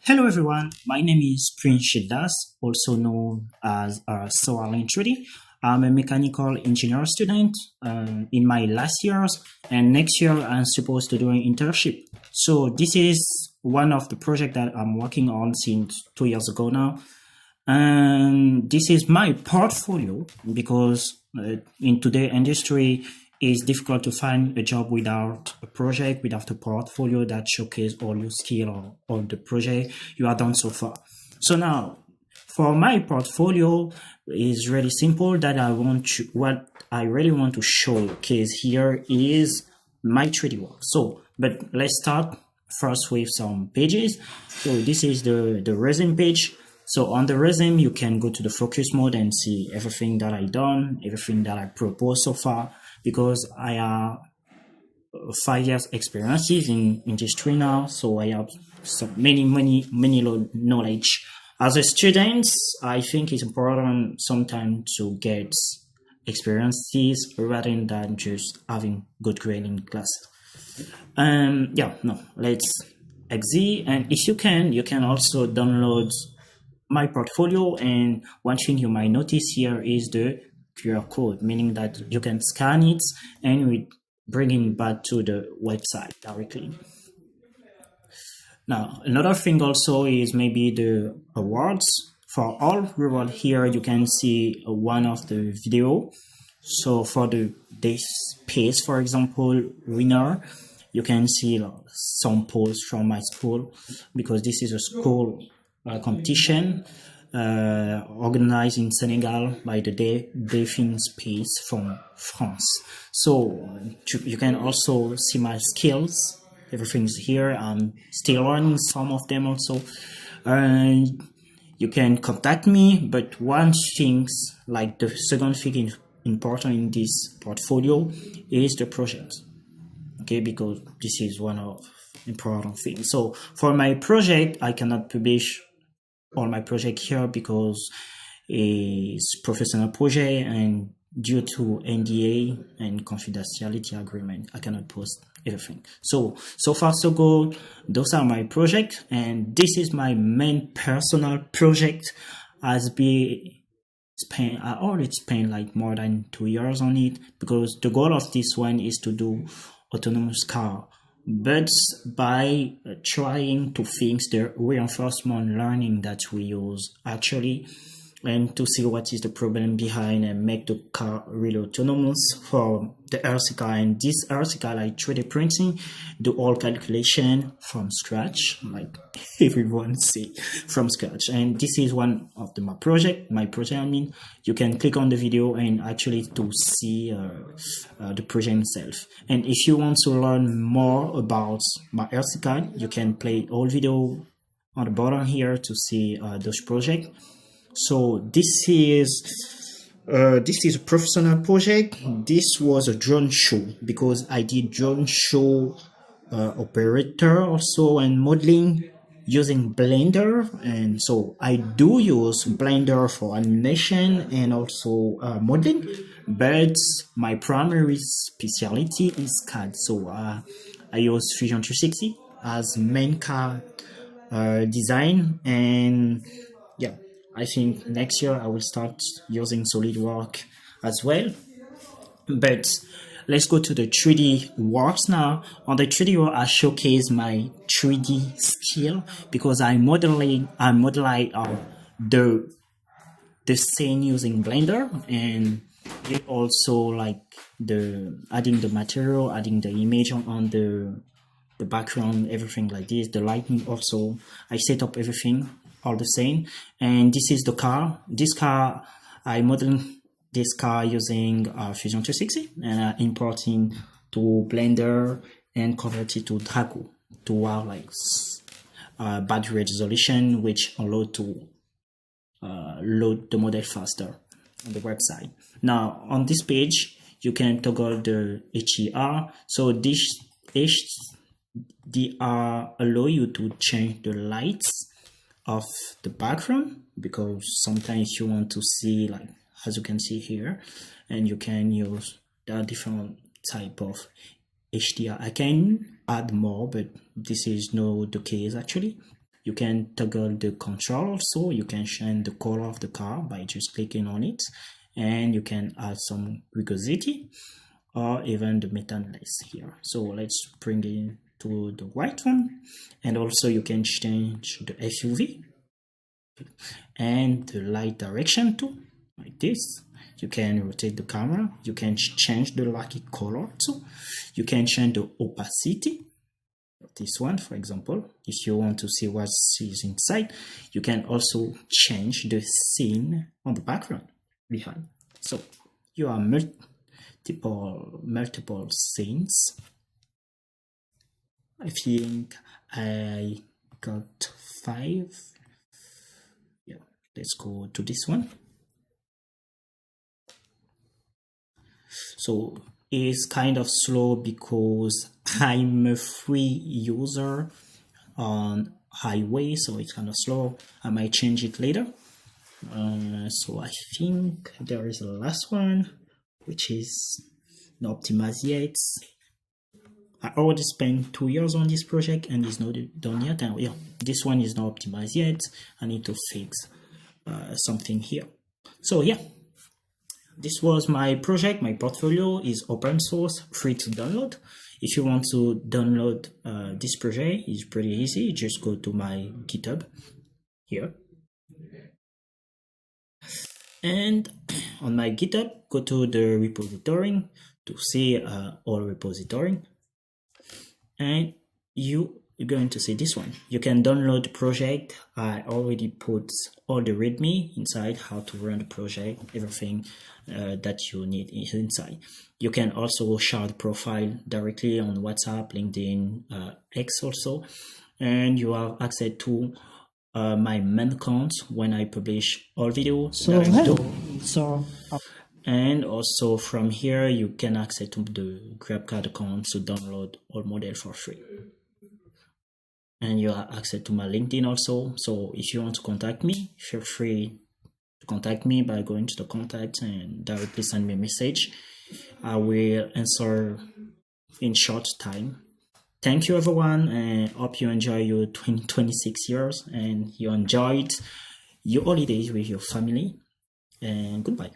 Hello everyone, my name is Prince Shildas, also known as Soarlin Trudy. I'm a mechanical engineer student in my last years, and next year I'm supposed to do an internship. So this is one of the projects that I'm working on since 2 years ago now. And this is my portfolio because in today's industry, it's difficult to find a job without a project, without a portfolio that showcases all your skill or all the project you have done so far. So now, for my portfolio, is really simple. What I really want to showcase here is my 3D work. So, but let's start first with some pages. So this is the resume page. So on the resume, you can go to the focus mode and see everything that I done, everything that I proposed so far, because I have 5 years experiences in industry now. So I have many knowledge. As a student, I think it's important sometimes to get experiences rather than just having good grade in class. Let's exit. And if you can also download my portfolio. And one thing you might notice here is the QR code, meaning that you can scan it and we bring it back to the website directly. Now, another thing also is maybe the awards. For all reward here, you can see one of the video. So for this space, for example, winner, you can see some posts from my school, because this is a school competition organized in Senegal by the Deafing Space from France. So you can also see my skills. Everything's here. I'm still learning some of them also. And you can contact me, but one thing, like the second thing important in this portfolio is the project. Okay, because this is one of important things. So for my project, I cannot publish all my project here because it's professional project, and due to NDA and confidentiality agreement, I cannot post everything. So far so good. Those are my projects, and this is my main personal project. I already spent like more than 2 years on it, because the goal of this one is to do autonomous car, but by trying to fix the reinforcement learning that we use actually, and to see what is the problem behind and make the car really autonomous for the RC And this RC like 3D printing, do all calculation from scratch, like everyone say, from scratch. And this is one of my project. You can click on the video and actually to see the project itself. And if you want to learn more about my RC, you can play all video on the bottom here to see those projects. So this is a professional project. This was a drone show, because I did drone show operator also and modeling using Blender. And so I do use Blender for animation and also modeling, but my primary specialty is CAD. So I use Fusion 360 as main CAD design. And yeah, I think next year I will start using SolidWorks as well. But let's go to the 3D works now. On the 3D work, I showcase my 3D skill, because I model the scene using Blender, and it also like adding the material, adding the image on the background, everything like this, the lighting also. I set up everything all the same. And this is the car. This car, I modeled this car using Fusion 360, and importing to Blender and convert it to Draco to have like bad resolution, which allow to load the model faster on the website. Now on this page, you can toggle the HDR. So this HDR allow you to change the lights of the background, because sometimes you want to see, like as you can see here, and you can use the different type of HDR. I can add more, but this is not the case actually. You can toggle the control also. You can change the color of the car by just clicking on it, and you can add some vigosity or even the metalness here. So let's bring it to the white one, and also you can change the FUV and the light direction too, like this. You can rotate the camera, you can change the light color too, you can change the opacity. This one, for example, if you want to see what is inside, you can also change the scene on the background behind. So you have multiple scenes. I think I got 5. Yeah, let's go to this one. So it's kind of slow because I'm a free user on highway, so it's kind of slow. I might change it later. So I think there is a last one, which is not optimized yet. I already spent 2 years on this project and it's not done yet. And yeah, this one is not optimized yet. I need to fix something here. So yeah, this was my project. My portfolio is open source, free to download. If you want to download this project, it's pretty easy. Just go to my GitHub here. And on my GitHub, go to the repository to see all repository. And you're going to see this one. You can download the project. I already put all the README inside, how to run the project, everything that you need is inside. You can also share the profile directly on WhatsApp, LinkedIn, X also. And you have access to my main account when I publish all videos. And also from here, you can access to the GrabCAD account to download all models for free. And you have access to my LinkedIn also. So if you want to contact me, feel free to contact me by going to the contact and directly send me a message. I will answer in short time. Thank you everyone, and hope you enjoy your 26 years and you enjoyed your holidays with your family, and goodbye.